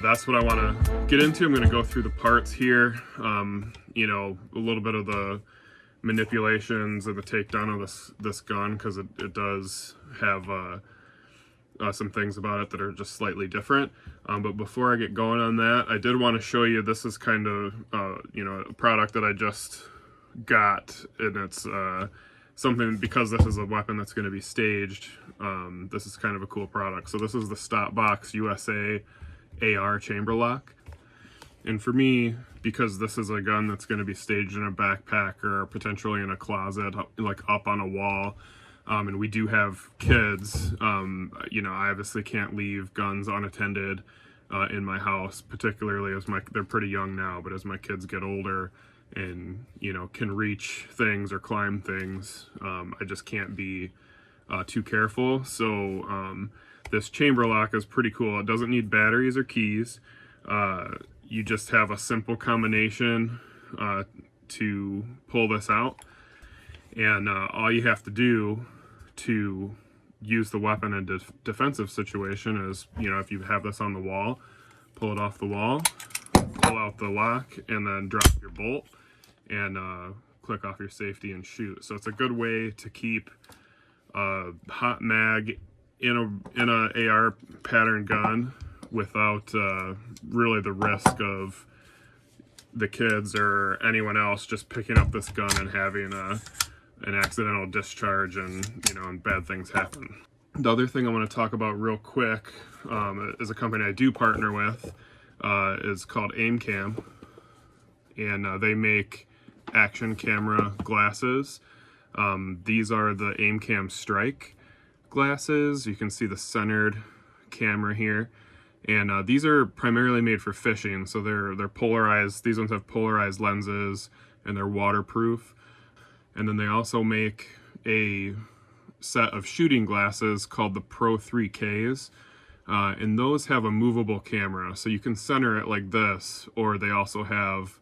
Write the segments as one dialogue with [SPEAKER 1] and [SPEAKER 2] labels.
[SPEAKER 1] that's what I want to get into. I'm going to go through the parts here, you know, a little bit of the manipulations of the takedown of this gun, because it does have some things about it that are just slightly different. But before I get going on that, I did want to show you, this is kind of you know, a product that I just got, and it's something, because this is a weapon that's going to be staged. This is kind of a cool product. So this is the Stop Box USA AR chamber lock. And for me, because this is a gun that's going to be staged in a backpack or potentially in a closet, like up on a wall, and we do have kids, you know, I obviously can't leave guns unattended in my house, particularly as they're pretty young now, but as my kids get older and, you know, can reach things or climb things, I just can't be too careful. So this chamber lock is pretty cool. It doesn't need batteries or keys. You just have a simple combination to pull this out, and all you have to do to use the weapon in a defensive situation is, you know, if you have this on the wall, pull it off the wall, pull out the lock, and then drop your bolt and click off your safety and shoot. So it's a good way to keep a hot mag in a AR pattern gun without really the risk of the kids or anyone else just picking up this gun and having an accidental discharge, and, you know, and bad things happen. The other thing I want to talk about real quick is a company I do partner with, is called AimCam, and they make action camera glasses. These are the AimCam Strike glasses. You can see the centered camera here, and these are primarily made for fishing. So they're polarized. These ones have polarized lenses, and they're waterproof. And then they also make a set of shooting glasses called the Pro 3Ks, and those have a movable camera, so you can center it like this, or they also have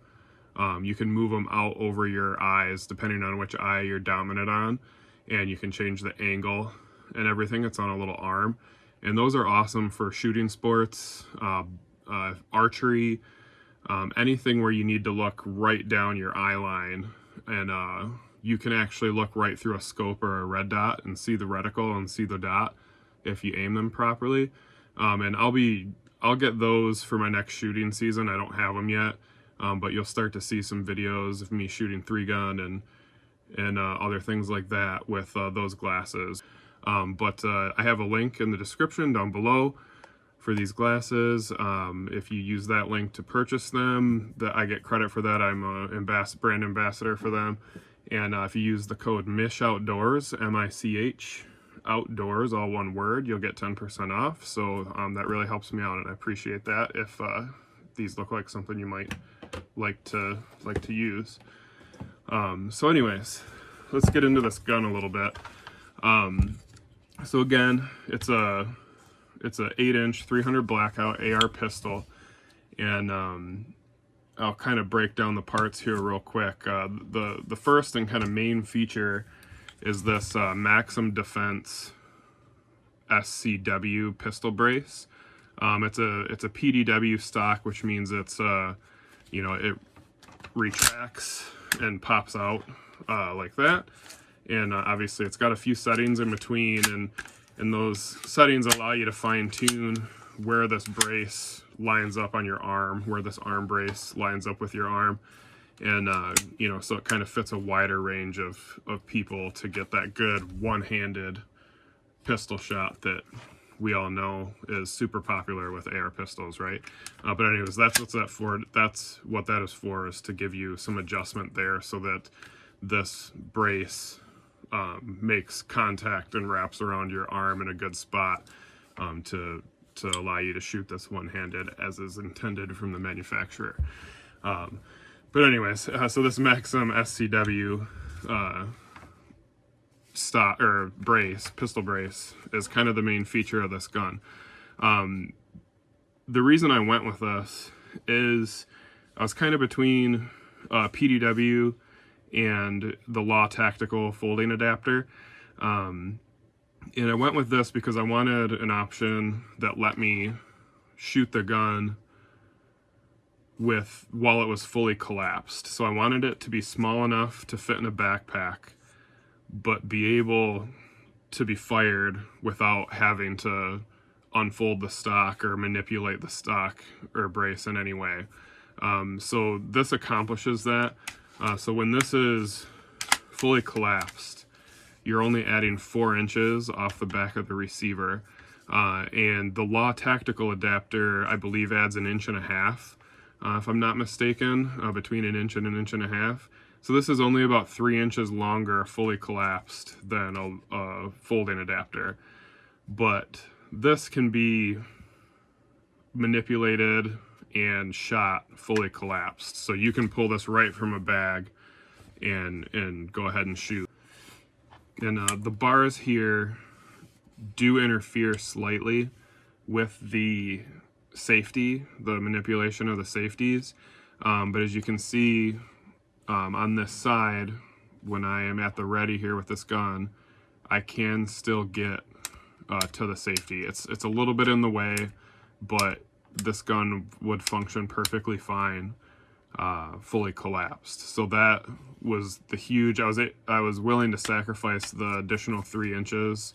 [SPEAKER 1] you can move them out over your eyes depending on which eye you're dominant on, and you can change the angle and everything. It's on a little arm, and those are awesome for shooting sports, archery, anything where you need to look right down your eye line, and you can actually look right through a scope or a red dot and see the reticle and see the dot if you aim them properly. And I'll get those for my next shooting season. I don't have them yet, but you'll start to see some videos of me shooting 3-gun and other things like that with those glasses. But I have a link in the description down below for these glasses. If you use that link to purchase them, I get credit for that. I'm a brand ambassador for them. And if you use the code MICH Outdoors, M-I-C-H Outdoors, all one word, you'll get 10% off. So that really helps me out, and I appreciate that if these look like something you might like to use. So anyways, let's get into this gun a little bit. So again, it's a 8-inch 300 Blackout AR pistol, and I'll kind of break down the parts here real quick. The first and kind of main feature is this Maxim Defense SCW pistol brace. It's a PDW stock, which means it's you know, it retracts and pops out like that, and obviously it's got a few settings in between, and those settings allow you to fine-tune where this brace lines up on your arm, where this arm brace lines up with your arm, and you know, so it kind of fits a wider range of people to get that good one-handed pistol shot that we all know is super popular with AR pistols, right? But anyways, that's what that is for, is to give you some adjustment there so that this brace makes contact and wraps around your arm in a good spot to allow you to shoot this one-handed as is intended from the manufacturer. But anyways, so this Maxim SCW stock or pistol brace is kind of the main feature of this gun. The reason I went with this is I was kind of between PDW and the Law Tactical folding adapter. And I went with this because I wanted an option that let me shoot the gun while it was fully collapsed. So I wanted it to be small enough to fit in a backpack, but be able to be fired without having to unfold the stock or manipulate the stock or brace in any way. So this accomplishes that. So when this is fully collapsed, you're only adding 4 inches off the back of the receiver. And the Law Tactical adapter, I believe, adds 1.5 inches, if I'm not mistaken, between 1 inch and 1.5 inches. So this is only about 3 inches longer, fully collapsed, than a folding adapter. But this can be manipulated and shot fully collapsed. So you can pull this right from a bag and go ahead and shoot. And the bars here do interfere slightly with the safety, the manipulation of the safeties. But as you can see on this side, when I am at the ready here with this gun, I can still get to the safety. It's a little bit in the way, but this gun would function perfectly fine, fully collapsed. So that was the huge, I was willing to sacrifice the additional 3 inches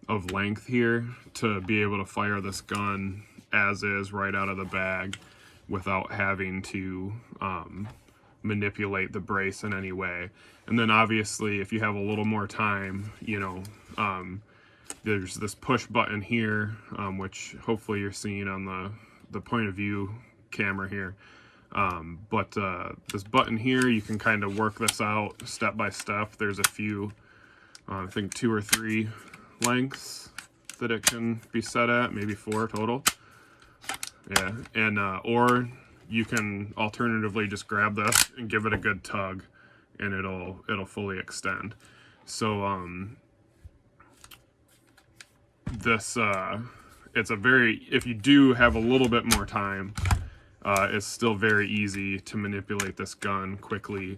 [SPEAKER 1] of length here to be able to fire this gun as is right out of the bag without having to manipulate the brace in any way. And then obviously if you have a little more time, you know, there's this push button here, which hopefully you're seeing on the point of view camera here. But this button here, you can kind of work this out step by step. There's a few, I think 2 or 3 lengths that it can be set at, maybe 4 total. Yeah, and or you can alternatively just grab this and give it a good tug, and it'll fully extend. So this it's a very, if you do have a little bit more time, it's still very easy to manipulate this gun quickly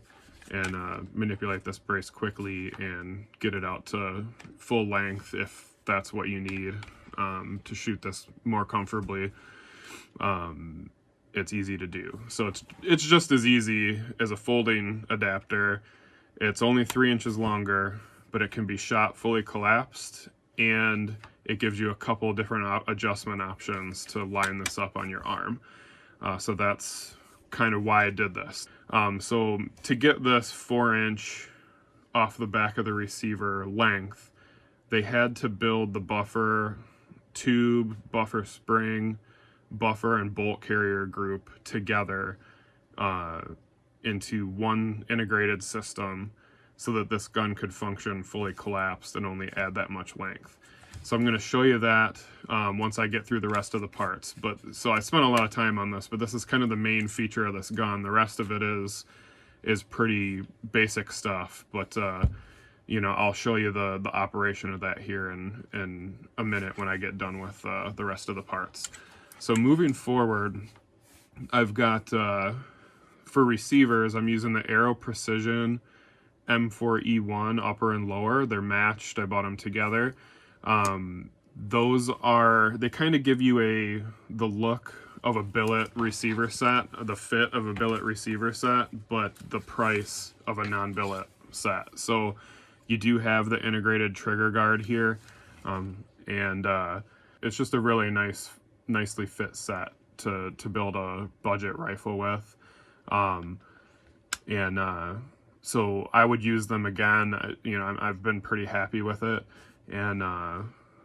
[SPEAKER 1] and manipulate this brace quickly and get it out to full length if that's what you need to shoot this more comfortably. It's easy to do. So it's just as easy as a folding adapter. It's only 3 inches longer, but it can be shot fully collapsed, and it gives you a couple different adjustment options to line this up on your arm. So that's kind of why I did this. So to get this 4-inch off the back of the receiver length, they had to build the buffer tube, buffer spring, buffer and bolt carrier group together into one integrated system so that this gun could function fully collapsed and only add that much length. So I'm going to show you that once I get through the rest of the parts. But so I spent a lot of time on this, but this is kind of the main feature of this gun. The rest of it is pretty basic stuff, but you know, I'll show you the operation of that here in a minute when I get done with the rest of the parts. So moving forward, I've got for receivers, I'm using the Aero Precision M4E1 upper and lower. They're matched. I bought them together. Those are, they kind of give you the look of a billet receiver set, the fit of a billet receiver set, but the price of a non-billet set. So you do have the integrated trigger guard here, and it's just a really nicely fit set to build a budget rifle with. So I would use them again. You know, I've been pretty happy with it, and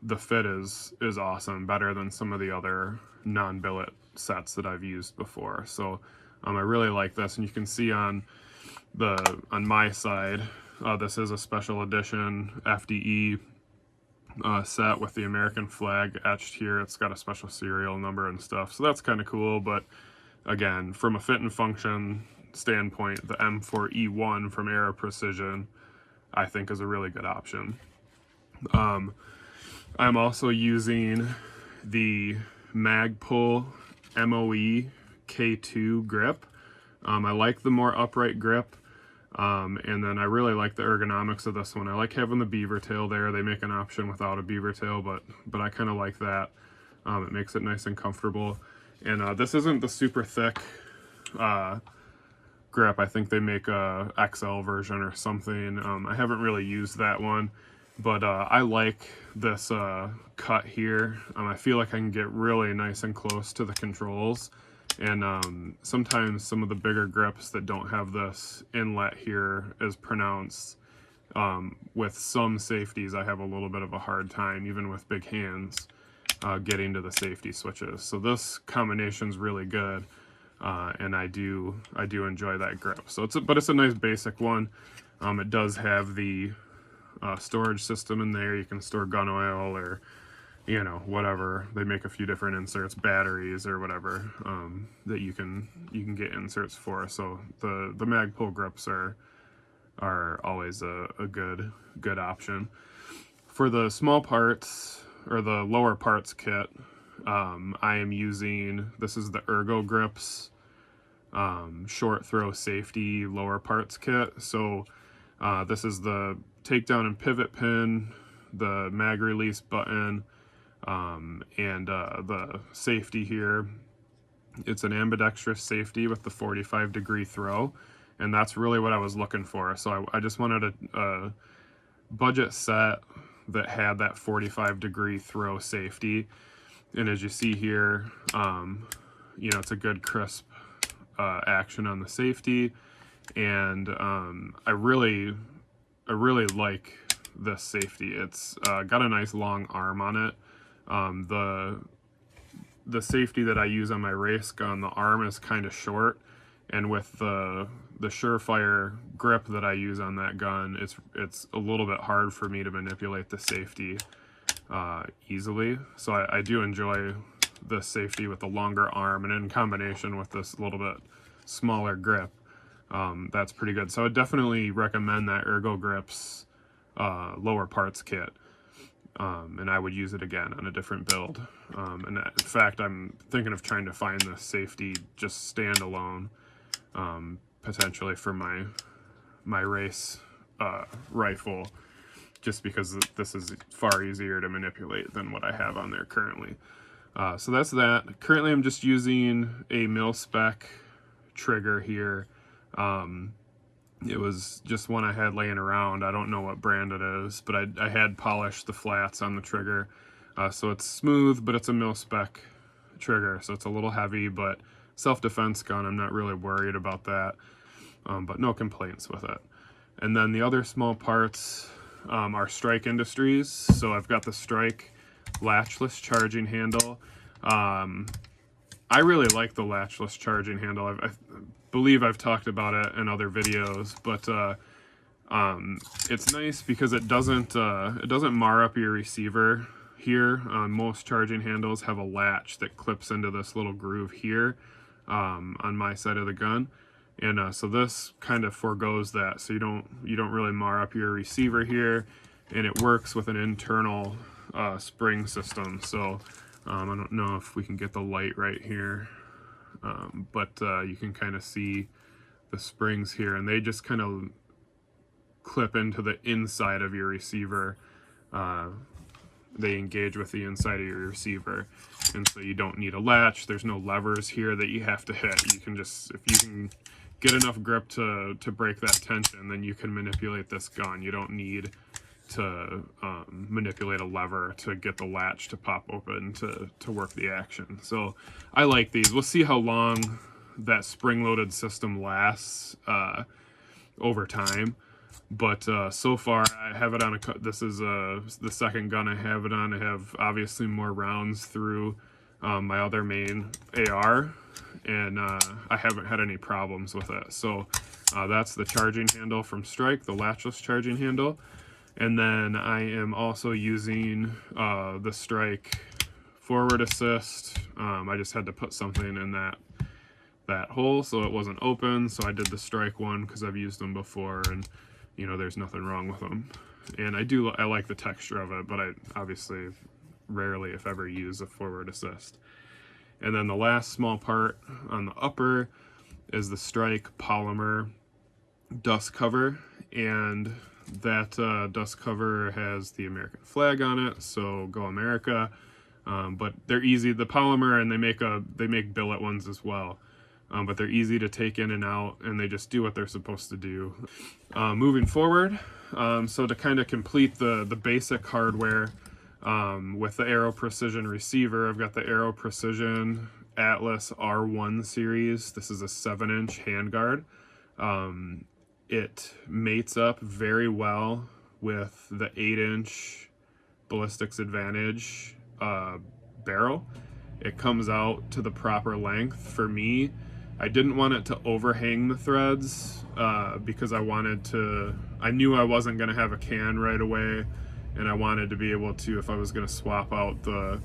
[SPEAKER 1] the fit is awesome, better than some of the other non-billet sets that I've used before. So I really like this, and you can see on my side, this is a special edition FDE set with the American flag etched here. It's got a special serial number and stuff, so that's kind of cool. But again, from a fit and function standpoint, the M4E1 from Aero Precision I think is a really good option. I'm also using the Magpul MOE K2 grip. I like the more upright grip, and then I really like the ergonomics of this one. I like having the beaver tail there. They make an option without a beaver tail, but I kind of like that. It makes it nice and comfortable. And this isn't the super thick grip. I think they make a XL version or something. I haven't really used that one, but I like this cut here. I feel like I can get really nice and close to the controls, and sometimes some of the bigger grips that don't have this inlet here as pronounced, with some safeties I have a little bit of a hard time, even with big hands, getting to the safety switches. So this combination's really good, and I do enjoy that grip. So it's a nice basic one. It does have the storage system in there. You can store gun oil or, you know, whatever. They make a few different inserts, batteries or whatever, that you can get inserts for. So the Magpul grips are always a good option. For the small parts or the lower parts kit, I am using, this is the Ergo Grips short throw safety lower parts kit. So this is the takedown and pivot pin, the mag release button, and the safety here. It's an ambidextrous safety with the 45-degree throw, and that's really what I was looking for. So I just wanted a budget set that had that 45-degree throw safety, and as you see here, you know, it's a good crisp action on the safety, and I really like this safety. It's got a nice long arm on it. The safety that I use on my race gun, the arm is kind of short, and with the Surefire grip that I use on that gun, it's a little bit hard for me to manipulate the safety easily. So I do enjoy the safety with the longer arm, and in combination with this little bit smaller grip, that's pretty good. So I definitely recommend that Ergo Grips lower parts kit, and I would use it again on a different build. And in fact, I'm thinking of trying to find the safety just standalone, potentially for my race rifle, just because this is far easier to manipulate than what I have on there currently. So that's that. Currently I'm just using a mil-spec trigger here. It was just one I had laying around. I don't know what brand it is, but I had polished the flats on the trigger. So it's smooth, but it's a mil-spec trigger, so it's a little heavy, but self-defense gun, I'm not really worried about that, but no complaints with it. And then the other small parts are Strike Industries. So I've got the Strike latchless charging handle. I really like the latchless charging handle. I believe I've talked about it in other videos, but it's nice because it doesn't mar up your receiver here. Most charging handles have a latch that clips into this little groove here on my side of the gun, and so this kind of forgoes that, so you don't really mar up your receiver here, and it works with an internal spring system. So I don't know if we can get the light right here, but you can kind of see the springs here, and they just kind of clip into the inside of your receiver. They engage with the inside of your receiver, and so you don't need a latch. There's no levers here that you have to hit. You can just, if you can get enough grip to break that tension, then you can manipulate this gun. You don't need to manipulate a lever to get the latch to pop open to work the action. So I like these. We'll see how long that spring-loaded system lasts over time. But so far, I have it on this is the second gun I have it on. I have obviously more rounds through my other main AR, and I haven't had any problems with it. So that's the charging handle from Strike, the latchless charging handle. And then I am also using the Strike forward assist. I just had to put something in that hole so it wasn't open. So I did the Strike one because I've used them before, and you know, there's nothing wrong with them. And I like the texture of it, but I obviously rarely, if ever, use a forward assist. And then the last small part on the upper is the Strike polymer dust cover, and that dust cover has the American flag on it, so go America. But they're easy, the polymer, and they make billet ones as well. but they're easy to take in and out, and they just do what they're supposed to do. Moving forward, so to kind of complete the basic hardware, with the Aero Precision receiver, I've got the Aero Precision Atlas R1 series. This is a 7-inch handguard. It mates up very well with the 8-inch Ballistics Advantage barrel. It comes out to the proper length. For me, I didn't want it to overhang the threads because I knew I wasn't going to have a can right away, and I wanted to be able to, if I was going to swap out the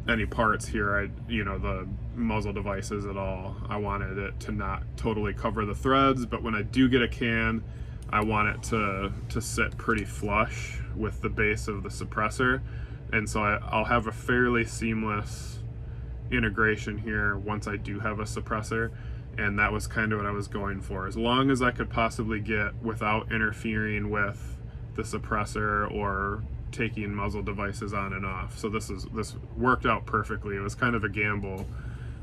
[SPEAKER 1] any parts here, the muzzle devices at all, I wanted it to not totally cover the threads, but when I do get a can, I want it to sit pretty flush with the base of the suppressor, and so I'll have a fairly seamless integration here once I do have a suppressor, and that was kind of what I was going for, as long as I could possibly get without interfering with the suppressor or taking muzzle devices on and off. So this worked out perfectly. It was kind of a gamble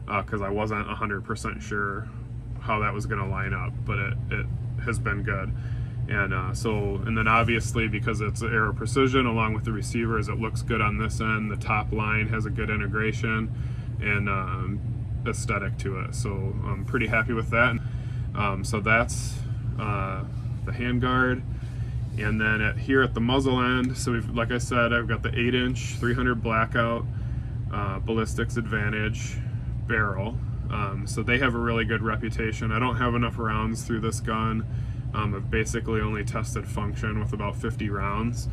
[SPEAKER 1] because I wasn't 100% sure how that was going to line up, but it has been good. And and then obviously, because it's Aero Precision along with the receivers, it looks good on this end. The top line has a good integration and aesthetic to it, so I'm pretty happy with that. So that's the handguard. And then here at the muzzle end, so like I said, I've got the 8-inch 300 Blackout Ballistics Advantage barrel. So they have a really good reputation. I don't have enough rounds through this gun. I've basically only tested function with about 50 rounds.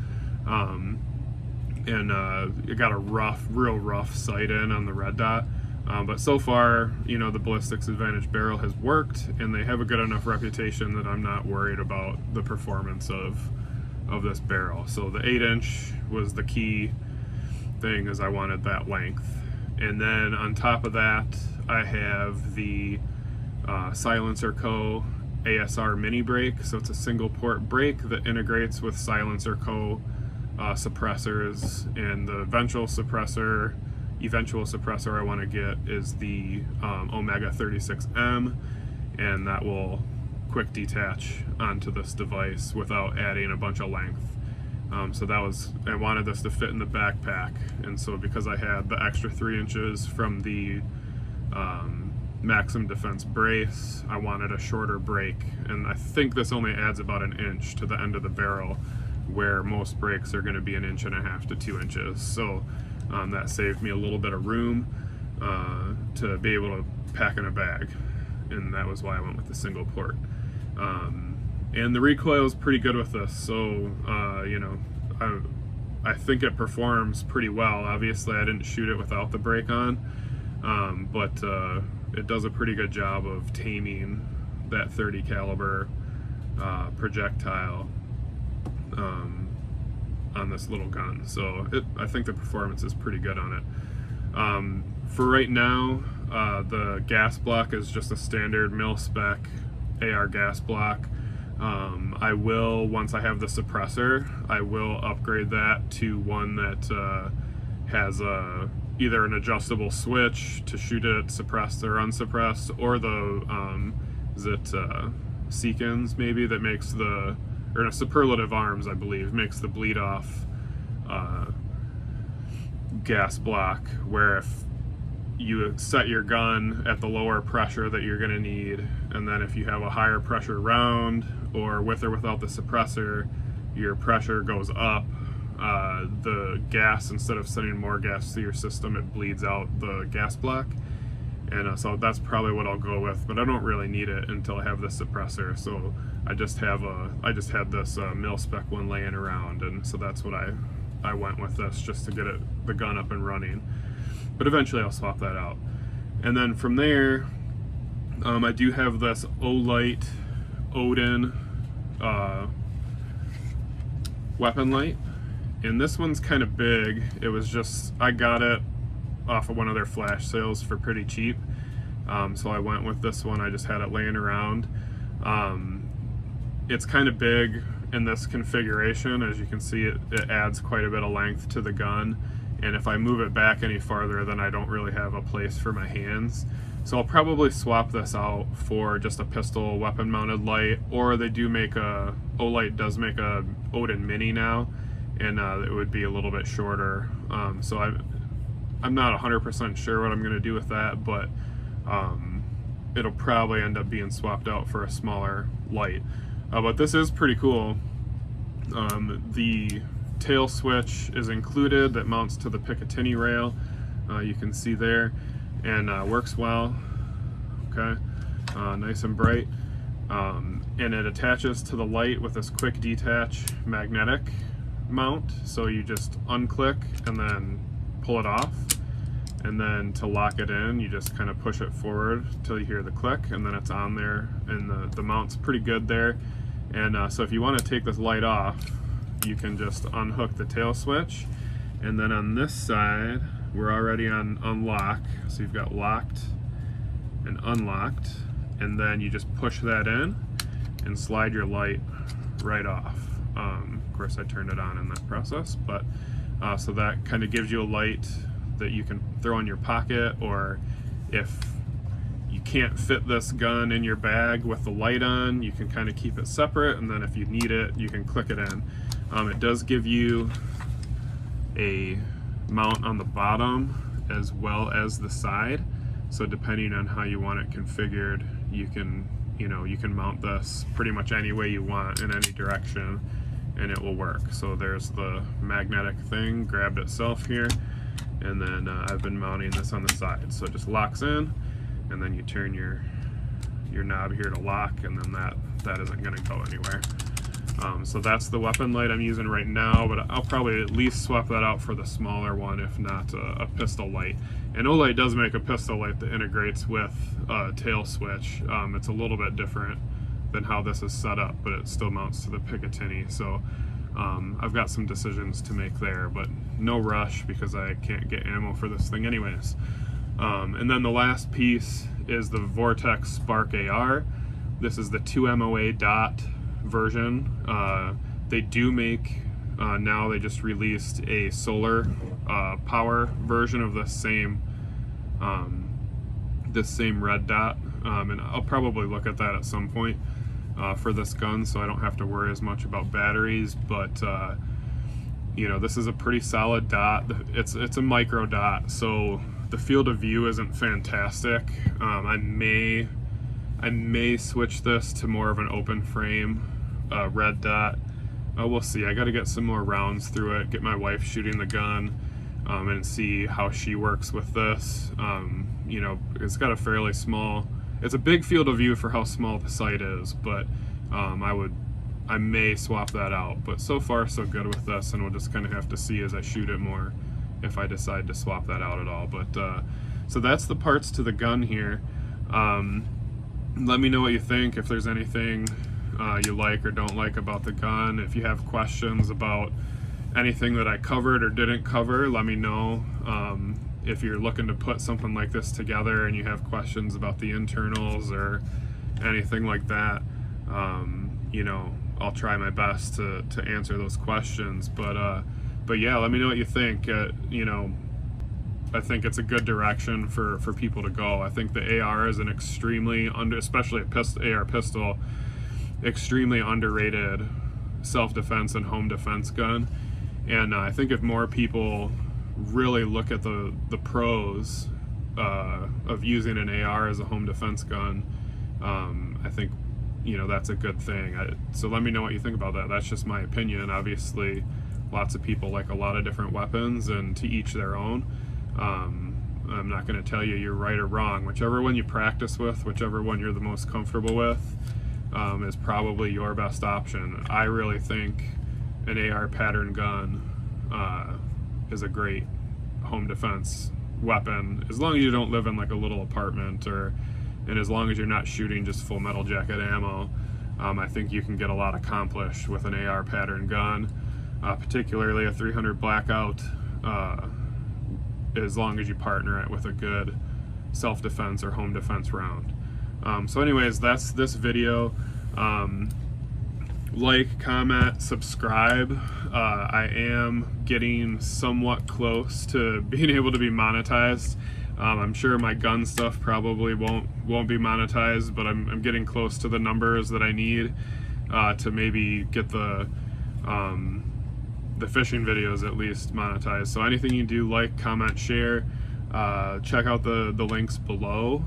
[SPEAKER 1] It got a real rough sight in on the red dot. But so far, the Ballistics Advantage barrel has worked, and they have a good enough reputation that I'm not worried about the performance of this barrel. So the 8-inch was the key thing, is I wanted that length. And then on top of that, I have the Silencer Co. ASR mini brake. So it's a single port brake that integrates with Silencer Co. Suppressors, and the eventual suppressor I want to get is the Omega 36M, and that will quick detach onto this device without adding a bunch of length. So I wanted this to fit in the backpack, and so because I had the extra 3 inches from the Maxim Defense Brace, I wanted a shorter brake, and I think this only adds about 1 inch to the end of the barrel, where most brakes are going to be 1.5 inches to 2 inches. So that saved me a little bit of room to be able to pack in a bag, and that was why I went with the single port. And the recoil is pretty good with this, so I think it performs pretty well. Obviously, I didn't shoot it without the brake on, but it does a pretty good job of taming that 30 caliber projectile on this little gun. So I think the performance is pretty good on it. For right now, the gas block is just a standard mil-spec AR gas block. I will, once I have the suppressor, I will upgrade that to one that has either an adjustable switch to shoot it suppressed or unsuppressed, or the Seekins maybe, that makes or Superlative Arms, I believe, makes the bleed off gas block, where if you set your gun at the lower pressure that you're going to need, and then if you have a higher pressure round, or with or without the suppressor, your pressure goes up, the gas, instead of sending more gas to your system, it bleeds out the gas block. And so that's probably what I'll go with, but I don't really need it until I have the suppressor. So I just had this mil-spec one laying around, and so that's what I went with this, just to get the gun up and running. But eventually I'll swap that out. And then from there, I do have this Olight Odin weapon light, and this one's kind of big. It was just, I got it off of one of their flash sales for pretty cheap, so I went with this one. I just had it laying around. It's kind of big in this configuration. As you can see, it adds quite a bit of length to the gun, and if I move it back any farther, then I don't really have a place for my hands. So I'll probably swap this out for just a pistol weapon mounted light, or they do make Olight does make a Odin Mini now, and it would be a little bit shorter. So I'm not 100% sure what I'm going to do with that, but it'll probably end up being swapped out for a smaller light. But this is pretty cool. The tail switch is included that mounts to the Picatinny rail. You can see there, and works well. Okay, nice and bright. And it attaches to the light with this quick detach magnetic mount. So you just unclick and then pull it off. And then to lock it in, you just kind of push it forward till you hear the click, and then it's on there, and the mount's pretty good there. And so if you want to take this light off, you can just unhook the tail switch, and then on this side, we're already on unlock. So you've got locked and unlocked, and then you just push that in and slide your light right off. Of course, I turned it on in that process, but so that kind of gives you a light that you can throw in your pocket, or if you can't fit this gun in your bag with the light on, you can kind of keep it separate, and then if you need it, you can click it in. It does give you a mount on the bottom as well as the side, so depending on how you want it configured, you can mount this pretty much any way you want in any direction, and it will work. So there's the magnetic thing grabbed itself here, and then I've been mounting this on the side, so it just locks in, and then you turn your knob here to lock, and then that isn't going to go anywhere. So that's the weapon light I'm using right now, but I'll probably at least swap that out for the smaller one, if not a pistol light. And Olight does make a pistol light that integrates with a tail switch. It's a little bit different than how this is set up, but it still mounts to the Picatinny. So I've got some decisions to make there, but no rush because I can't get ammo for this thing anyways. And then the last piece is the Vortex Spark AR. This is the 2 MOA dot version. They do make now, they just released a solar power version of this same red dot, and I'll probably look at that at some point for this gun, so I don't have to worry as much about batteries. But this is a pretty solid dot. It's a micro dot, so the field of view isn't fantastic. I may switch this to more of an open frame red dot. We'll see. I got to get some more rounds through it, get my wife shooting the gun, and see how she works with this. It's got a fairly small, it's a big field of view for how small the sight is, but I may swap that out. But so far so good with this, and we'll just kind of have to see as I shoot it more if I decide to swap that out at all. But so that's the parts to the gun here. Let me know what you think, if there's anything you like or don't like about the gun. If you have questions about anything that I covered or didn't cover, let me know. If you're looking to put something like this together and you have questions about the internals or anything like that, I'll try my best to answer those questions. But yeah, let me know what you think. I think it's a good direction for people to go. I think the AR is an extremely especially a AR pistol, extremely underrated self-defense and home defense gun. And I think if more people really look at the pros of using an AR as a home defense gun, I think that's a good thing. So let me know what you think about that. That's just my opinion. Obviously lots of people like a lot of different weapons, and to each their own. I'm not going to tell you you're right or wrong. Whichever one you practice with, whichever one you're the most comfortable with, is probably your best option. I really think an AR pattern gun is a great home defense weapon, as long as you don't live in like a little apartment, and as long as you're not shooting just full metal jacket ammo. I think you can get a lot accomplished with an AR pattern gun, particularly a 300 Blackout, as long as you partner it with a good self-defense or home defense round. So anyways, that's this video. Like, comment, subscribe. I am getting somewhat close to being able to be monetized I'm sure my gun stuff probably won't be monetized, but I'm getting close to the numbers that I need to maybe get the fishing videos at least monetized. So anything you do, like, comment, share. Check out the links below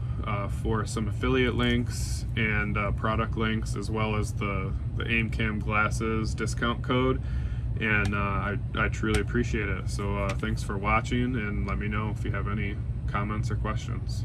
[SPEAKER 1] for some affiliate links and product links, as well as the AimCam Glasses discount code. And I truly appreciate it. So thanks for watching, and let me know if you have any comments or questions.